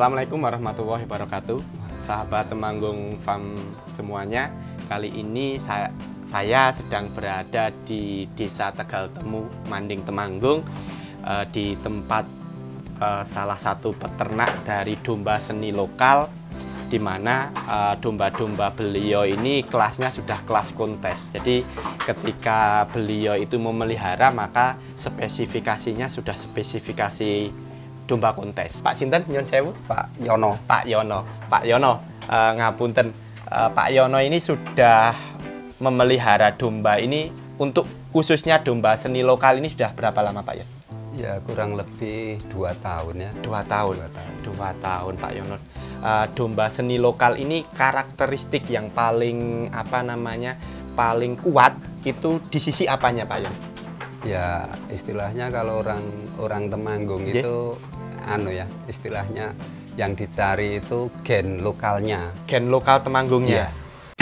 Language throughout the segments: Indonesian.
Assalamualaikum warahmatullahi wabarakatuh. Sahabat Temanggung Farm semuanya, kali ini saya sedang berada di Desa Tegal Temu, Manding, Temanggung, di tempat salah satu peternak dari domba seni lokal, di mana domba-domba beliau ini kelasnya sudah kelas kontes. Jadi ketika beliau itu memelihara, maka spesifikasinya sudah spesifikasi domba kontes. Pak Sinten, nyun sewu? Pak Yono. Pak Yono. Pak Yono, ngapunten. Pak Yono ini sudah memelihara domba ini untuk khususnya domba seni lokal ini sudah berapa lama, Pak Yono? Ya kurang lebih 2 tahun ya. 2 tahun. 2 tahun, Pak Yono. Domba seni lokal ini karakteristik yang paling paling kuat itu di sisi apanya, Pak Yono? Ya istilahnya kalau orang Temanggung itu istilahnya yang dicari itu gen lokalnya. Gen lokal Temanggungnya.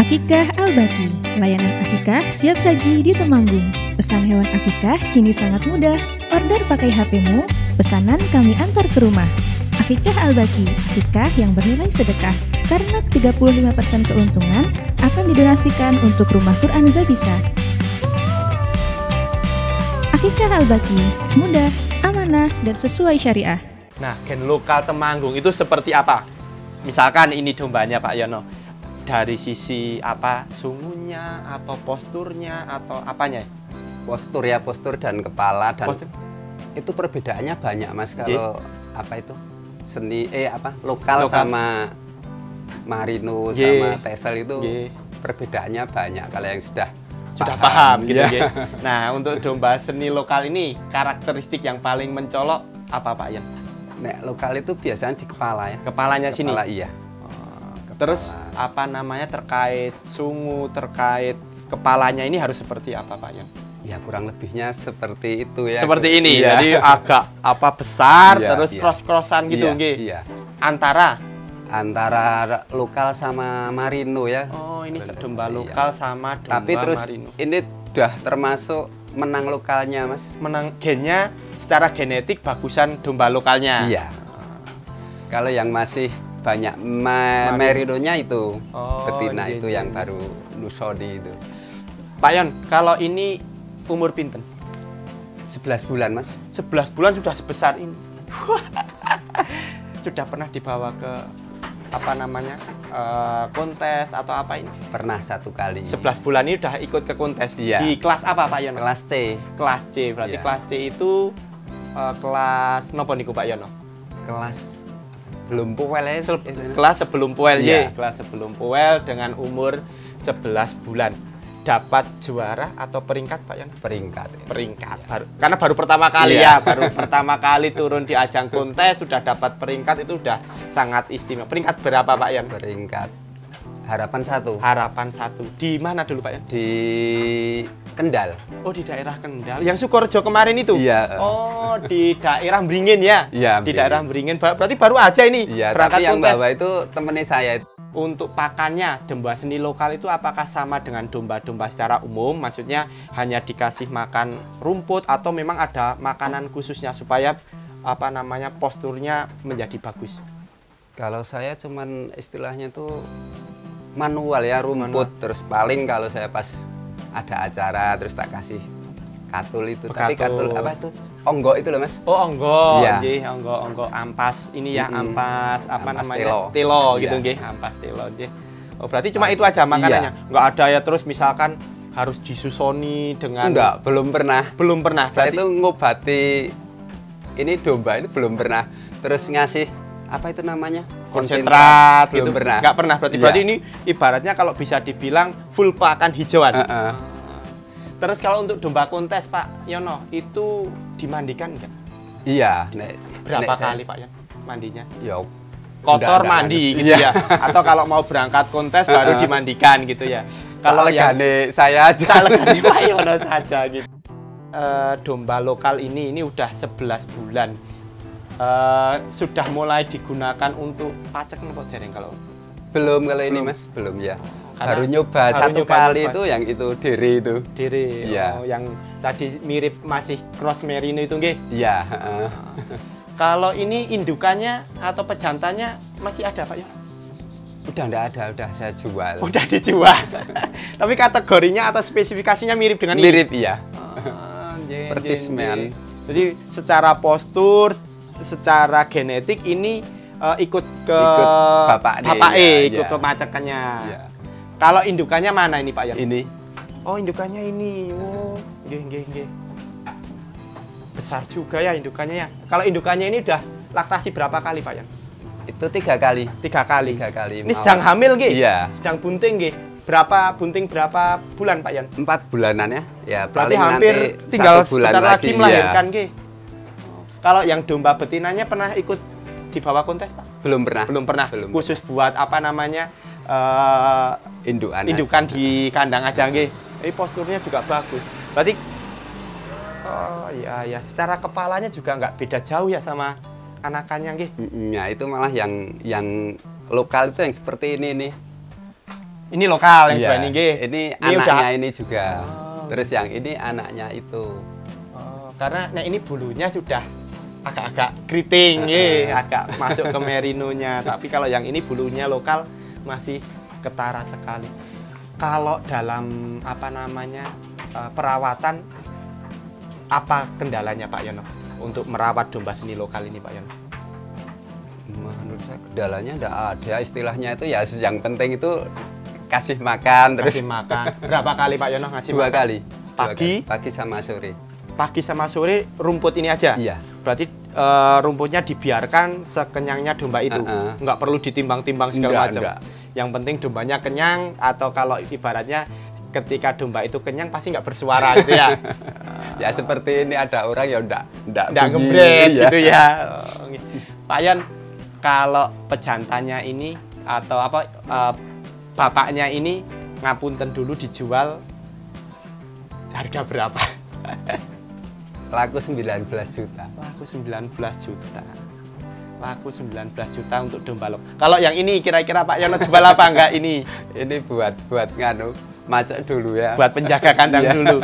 Akikah Al-Baqi, layanan akikah siap saji di Temanggung. Pesan hewan akikah kini sangat mudah. Order pakai HP-mu, pesanan kami antar ke rumah. Akikah Al-Baqi, akikah yang bernilai sedekah. Karena 35% keuntungan akan didonasikan untuk rumah Quran Zabisa. Akikah Al-Baqi, mudah, amanah, dan sesuai syariah. Nah, gen lokal Temanggung itu seperti apa? Misalkan ini dombanya, Pak Yono. Dari sisi apa? Sungunya atau posturnya atau apanya? Postur dan kepala dan itu perbedaannya banyak, Mas. Kalau lokal sama Marino sama Tesel itu perbedaannya banyak kalau yang sudah paham gitu ya. Nah, untuk domba seni lokal ini karakteristik yang paling mencolok apa, Pak Yan? Nek lokal itu biasanya di kepala ya. Kepalanya sini. Kepala iya. Terus terkait sungu, terkait kepalanya ini harus seperti apa, Pak Yan? Ya kurang lebihnya seperti itu ya. Seperti ini. Iya. Jadi agak besar terus cross-crossan gitu nggih. Iya. Antara lokal sama Marino ya. Oh, ini domba lokal sama domba Tapi terus Marino. Ini udah termasuk menang lokalnya, Mas. Menang gennya secara genetik bagusan domba lokalnya. Iya. Kalau yang masih banyak Merinonya itu betina itu yang baru Nusodi itu. Pak Yon, kalau ini umur pinten? 11 bulan, Mas. 11 bulan sudah sebesar ini. Sudah pernah dibawa ke kontes atau apa ini? Pernah 1 kali. 11 bulan ini udah ikut ke kontes. Iya. Di kelas apa, Pak Yono? Kelas C. Kelas C. Berarti kelas C itu kelas nopo niku, Pak Yono? Kelas belum puel ya. Kelas sebelum puel ya. Kelas sebelum puel dengan umur 11 bulan. Dapat juara atau peringkat, Pak Yono? Peringkat. Ya. Karena baru pertama kali baru pertama kali turun di ajang kontes sudah dapat peringkat, itu udah sangat istimewa. Peringkat berapa, Pak Yan? Peringkat Harapan 1. Harapan 1. Di mana dulu, Pak Yan? Di Kendal. Oh, di daerah Kendal. Yang Sukorejo kemarin itu? Iya. Oh, di daerah Beringin ya? Iya. Di daerah Beringin. Berarti baru aja ini berangkat kontes. Tapi yang bawa itu temennya saya. Untuk pakannya, domba seni lokal itu apakah sama dengan domba-domba secara umum? Maksudnya hanya dikasih makan rumput atau memang ada makanan khususnya supaya posturnya menjadi bagus? Kalau saya cuman istilahnya tuh manual ya, rumput. Terus paling kalau saya pas ada acara terus tak kasih katul itu. Tapi katul apa itu? Onggok itu loh, Mas. Oh, onggok. Iya. Nggih, onggok ampas ini ya, ampas telo. Telo gitu nggih, ampas telo nggih. Oh, berarti cuma itu aja makanannya. Enggak ada ya terus misalkan harus disusoni dengan Enggak, belum pernah. Belum pernah. Saya itu ngobati ini domba ini belum pernah. Terus ngasih apa itu namanya? Konsentrat belum gitu. pernah. Enggak pernah berarti ini ibaratnya kalau bisa dibilang full pakan hijauan. Terus kalau untuk domba kontes, Pak Yono, itu dimandikan enggak? Iya. Berapa kali, Pak Yon, mandinya? Ya, kotor mandi gitu ya? Atau kalau mau berangkat kontes baru dimandikan gitu ya? Kalau saya aja. Kalau Pak Yono saja gitu. Domba lokal ini udah 11 bulan. Sudah mulai digunakan untuk pacek nopo dereng kalau? Belum kalau ini, Mas, belum ya. Baru nyoba satu kali itu yang itu diri itu. Diri. Iya. Yang tadi mirip masih cross merino itu nggih? Iya, Kalau ini indukannya atau pejantannya masih ada Pak Yono? Udah enggak ada, udah saya jual. Udah dijual. Tapi kategorinya atau spesifikasinya mirip dengan ini? Mirip, iya. Persis, men. Jadi secara postur, secara genetik ini ikut ke bapak ikut ya. ke macakannya. Ya. Kalau indukannya mana ini Pak Yono? Ini. Oh, indukannya ini. Oh, nggih. Besar juga ya indukannya ya. Kalau indukannya ini udah laktasi berapa kali Pak Yono? Itu 3 kali. 3 kali. 3 kali. Ini sedang hamil nggih? Iya. Sedang bunting nggih. Berapa bunting berapa bulan Pak Yon? 4 bulanan ya. Ya, Berarti paling hampir nanti tinggal 1 bulan sebentar lagi melahirkan ya. nggih. Kalau yang domba betinanya pernah ikut di bawah kontes Pak? Belum pernah. Belum pernah. Belum. Khusus buat apa namanya? Indukan Indukan aja. di kandang aja nggih. Ini posturnya juga bagus. Berarti oh iya, secara kepalanya juga nggak beda jauh ya sama anakannya nggih. Ya, itu malah yang lokal itu yang seperti ini nih. Ini lokal yang Iya, berani nggih. Ini Ini anaknya udah- ini juga. Terus yang ini anaknya itu. Oh, karena ini bulunya sudah agak-agak keriting, agak masuk ke merinonya. Tapi kalau yang ini bulunya lokal masih ketara sekali. Kalau dalam apa namanya perawatan, apa kendalanya Pak Yono untuk merawat domba seni lokal ini Pak Yono? Menurut saya kendalanya enggak ada, istilahnya itu ya yang penting itu kasih makan terus Kasih makan. Berapa kali Pak Yono ngasih 2 makan? kali. Pagi? Pagi sama sore. Pagi sama sore rumput ini aja? Iya. Berarti rumputnya dibiarkan sekenyangnya domba itu? Nggak perlu ditimbang-timbang segala macam? Enggak. Yang penting dombanya kenyang, atau kalau ibaratnya ketika domba itu kenyang pasti nggak bersuara gitu ya? Ya seperti ini ada orang ya enggak Nggak ngebret gitu ya? Oh, gitu. Pak Yon, kalau pejantannya ini atau apa bapaknya ini ngapunten dulu dijual harga berapa? Laku 19 juta. Laku 19 juta. Laku 19 juta untuk domba lokal. Kalau yang ini kira-kira Pak Yono jual apa enggak ini? Ini buat nganu, macet dulu ya. Buat penjaga kandang Iya. dulu.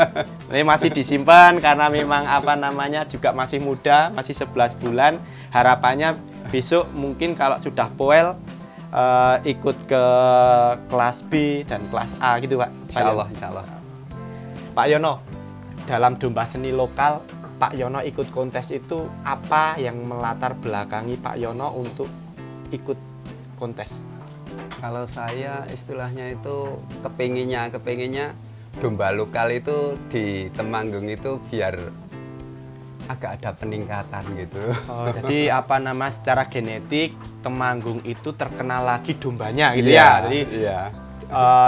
Ini masih disimpan karena memang apa namanya juga masih muda, masih 11 bulan. Harapannya besok mungkin kalau sudah poel ikut ke kelas B dan kelas A gitu Pak. Insya Allah, insya Allah. Pak Yono, dalam domba seni lokal, Pak Yono ikut kontes itu apa yang melatar belakangi Pak Yono untuk ikut kontes? Kalau saya istilahnya itu kepinginnya domba lokal itu di Temanggung itu biar agak ada peningkatan gitu. Oh, jadi apa nama secara genetik Temanggung itu terkenal lagi dombanya gitu Iya, ya. Jadi iya.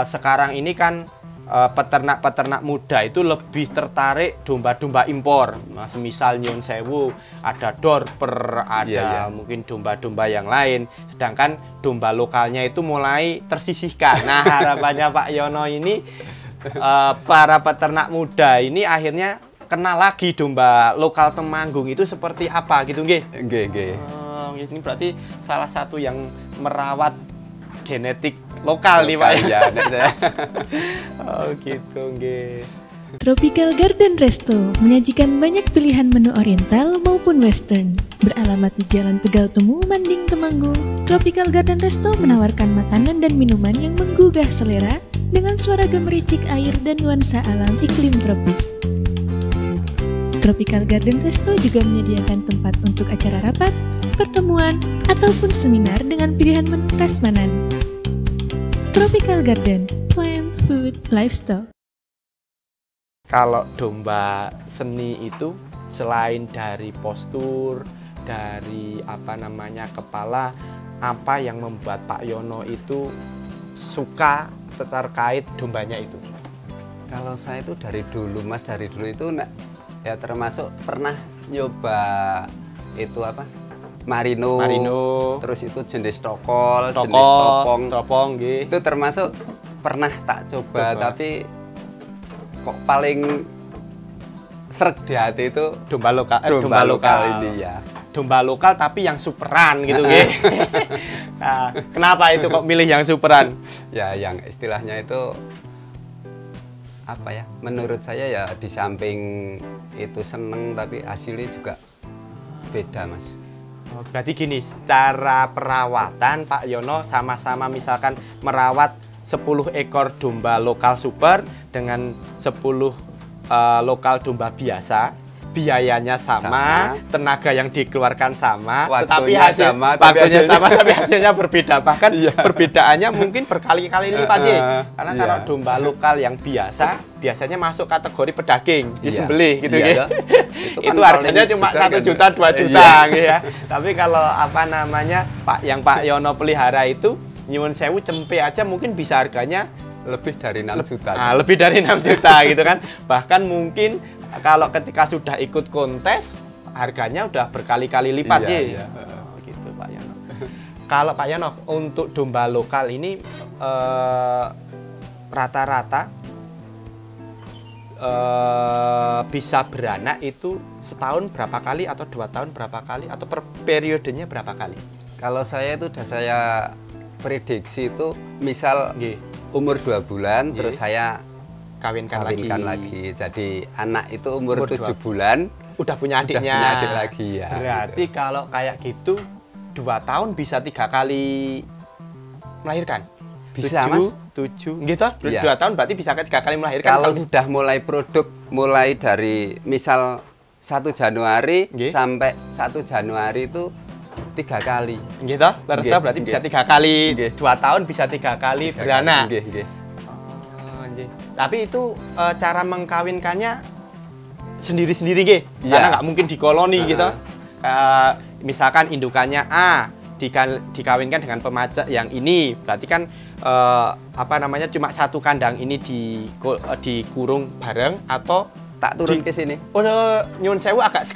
sekarang ini kan peternak-peternak muda itu lebih tertarik domba-domba impor. Nah, semisal Nyon Sewu ada Dorper, ada Iya. mungkin domba-domba yang lain. Sedangkan domba lokalnya itu mulai tersisihkan. Nah, harapannya Pak Yono ini para peternak muda ini akhirnya kenal lagi domba lokal Temanggung itu seperti apa gitu nggih. Nggih. Oh, ini berarti salah satu yang merawat genetik lokal nih Pak. Ya, nek saya. Oh gitu nggih. Tropical Garden Resto menyajikan banyak pilihan menu oriental maupun western. Beralamat di Jalan Tegal Temu, Manding, Temanggung, Tropical Garden Resto menawarkan makanan dan minuman yang menggugah selera dengan suara gemericik air dan nuansa alam iklim tropis. Tropical Garden Resto juga menyediakan tempat untuk acara rapat, pertemuan, ataupun seminar dengan pilihan menu prasmanan. Tropical Garden, Plant, Food, Livestock. Kalau domba seni itu selain dari postur, dari apa namanya kepala, apa yang membuat Pak Yono itu suka terkait dombanya itu? Kalau saya itu dari dulu Mas, dari dulu itu ya termasuk pernah nyoba itu apa? Marino. Terus itu jenis jenis topong nggih. Itu termasuk pernah tak coba. Tapi kok paling sreg di hati itu Domba lokal ini ya. Domba lokal tapi yang superan gitu nggih. Nah, kenapa itu kok milih yang superan? Ya yang istilahnya itu apa ya? Menurut saya ya di samping itu seneng tapi hasilnya juga beda Mas. Oh, berarti gini, secara perawatan Pak Yono sama-sama misalkan merawat 10 ekor domba lokal super dengan 10 lokal domba biasa, biayanya sama, tenaga yang dikeluarkan sama, tetapi waktunya sama, tapi hasilnya berbeda. Bahkan perbedaannya mungkin berkali-kali lipat ya. Karena kalau domba lokal yang biasanya masuk kategori pedaging, disembelih gitu ya. Itu harganya cuma 1 juta, 2 juta gitu ya. Tapi kalau apa namanya Pak Yono pelihara itu, nyuwun sewu cempe aja mungkin bisa harganya lebih dari 6 juta. Nah, lebih dari 6 juta gitu kan. Bahkan mungkin kalau ketika sudah ikut kontes harganya udah berkali-kali lipat ya. Gitu Pak Yono. Kalau Pak Yono untuk domba lokal ini rata-rata bisa beranak itu setahun berapa kali atau 2 tahun berapa kali atau per periodenya berapa kali? Kalau saya itu udah saya prediksi itu misal umur 2 bulan terus saya kawinkan lagi. Jadi anak itu umur 7 bulan udah punya adiknya. Udah punya adik lagi ya. Berarti gitu. Kalau kayak gitu 2 tahun bisa 3 kali melahirkan. Bisa 7, Mas. 7 gitu. 2 tahun berarti bisa 3 kali melahirkan. Kalau sudah mulai produk mulai dari misal 1 Januari sampai 1 Januari itu 3 kali. Gitu. Rata berarti bisa 3 kali. 2 tahun bisa 3 kali beranak. Tapi itu cara mengkawinkannya sendiri-sendiri karena nggak mungkin di koloni gitu. Misalkan indukannya A dikawinkan dengan pemajak yang ini, berarti kan apa namanya cuma 1 kandang ini dikurung bareng atau tak turun ke sini. Oh, nyun sewu agak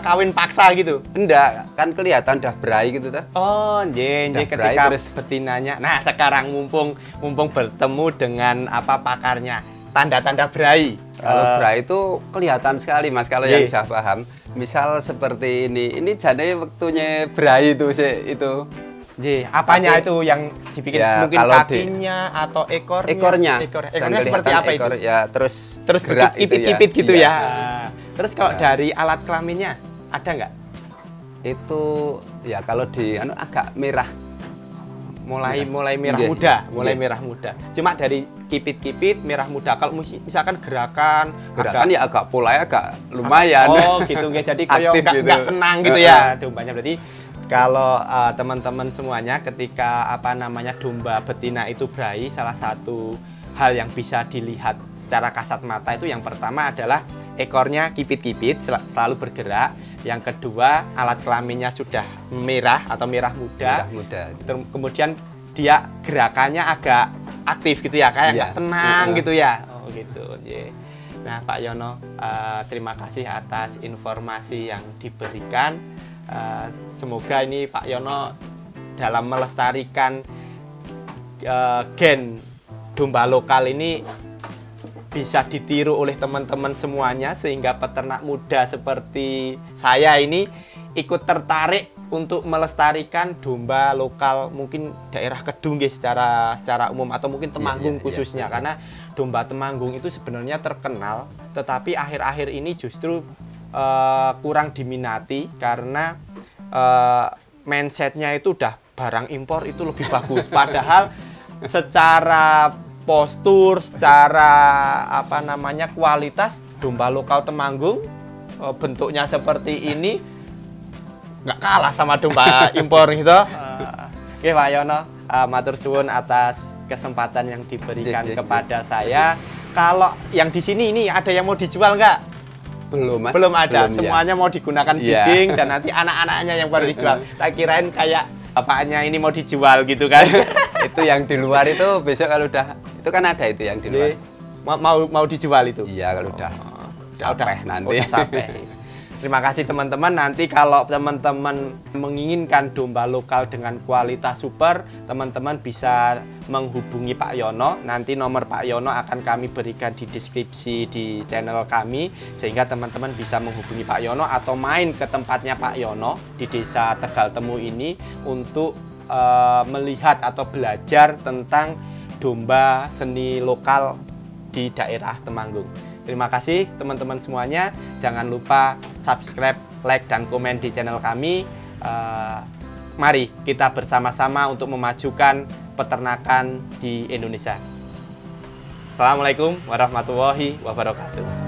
kawin paksa gitu. Enggak, kan kelihatan udah berai gitu tuh. Oh, jadi ketika betinanya. Nah, sekarang mumpung bertemu dengan pakarnya, tanda-tanda berai. Kalau berai itu kelihatan sekali, Mas, kalau yang sudah paham. Misal seperti ini jadinya waktunya berai itu itu. Apanya itu yang dibikin mungkin kakinya atau ekornya? Ekornya seperti apa itu? Ya, terus gerak ipit-ipit gitu ya. Terus kalau dari alat kelaminnya ada nggak? Itu ya kalau di agak merah. Mulai merah muda, merah muda. Cuma dari kipit-kipit merah muda. Kalau misalkan gerakan ya agak polanya agak lumayan. Oh, gitu jadi kayak nggak tenang gitu ya dombanya. Berarti kalau teman-teman semuanya ketika domba betina itu berai, salah satu hal yang bisa dilihat secara kasat mata itu yang pertama adalah ekornya kipit-kipit selalu bergerak. Yang kedua, alat kelaminnya sudah merah atau merah muda. Kemudian dia gerakannya agak aktif gitu ya, kayak nggak tenang gitu ya. Oh gitu. Nah, Pak Yono, terima kasih atas informasi yang diberikan. Semoga ini Pak Yono dalam melestarikan gen domba lokal ini bisa ditiru oleh teman-teman semuanya sehingga peternak muda seperti saya ini ikut tertarik untuk melestarikan domba lokal mungkin daerah Kedung secara umum atau mungkin Temanggung khususnya karena domba Temanggung itu sebenarnya terkenal tetapi akhir-akhir ini justru kurang diminati karena mindsetnya itu udah barang impor itu lebih bagus padahal secara postur, secara kualitas domba lokal Temanggung bentuknya seperti ini nggak kalah sama domba impor gitu. Oke Pak Yono, matur suwun atas kesempatan yang diberikan kepada saya. Kalau yang di sini ini ada yang mau dijual nggak? Belum, Mas. Belum ada. Semuanya mau digunakan breeding dan nanti anak-anaknya yang baru dijual. Tak kirain kayak bapaknya ini mau dijual gitu kan. Itu yang di luar itu besok kalau udah itu kan ada itu yang di luar. Mau dijual itu? Iya, kalau udah nanti. Udah sampai. Terima kasih teman-teman. Nanti kalau teman-teman menginginkan domba lokal dengan kualitas super, teman-teman bisa menghubungi Pak Yono. Nanti nomor Pak Yono akan kami berikan di deskripsi di channel kami, sehingga teman-teman bisa menghubungi Pak Yono atau main ke tempatnya Pak Yono di Desa Tegal Temu ini untuk melihat atau belajar tentang domba seni lokal di daerah Temanggung. Terima kasih teman-teman semuanya. Jangan lupa subscribe, like, dan komen di channel kami. mari kita bersama-sama untuk memajukan peternakan di Indonesia. Assalamualaikum warahmatullahi wabarakatuh.